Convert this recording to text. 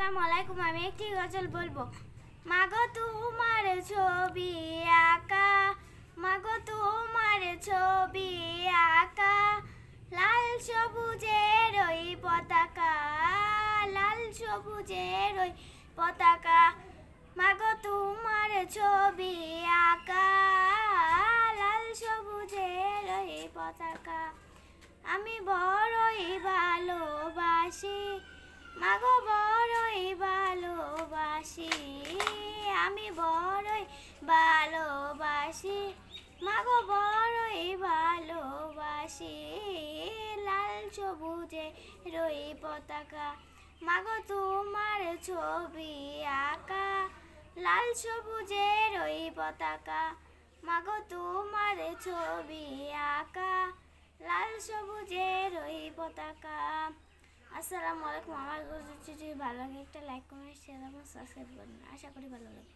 আসসালামু আলাইকুম। আমি একটি গজল বলবো। মাগো তোমার ছবি আঁকা, মাগো তোমার ছবি আঁকা, লাল সবুজের ওই পতাকা, লাল সবুজের ওই পতাকা। মাগো তোমার ছবি আঁকা, লাল সবুজের ওই পতাকা। আমি বড়ই ভালোবাসি, মাগো বড়ই ভালোবাসি, আমি বড়ই ভালোবাসি, মাগো বড়ই ভালোবাসি, লাল সবুজে রই পতাকা। মাগো তোমার ছবি আঁকা, লাল সবুজে রই পতাকা। মাগো তোমার ছবি আঁকা, লাল সবুজের ওই পতাকা। আসসালামু আলাইকুম। আমার যদি ভালো লাগে একটা লাইক কমেন্ট শেয়ার এবং সাবস্ক্রাইব করুন। আশা করি ভালো লাগে।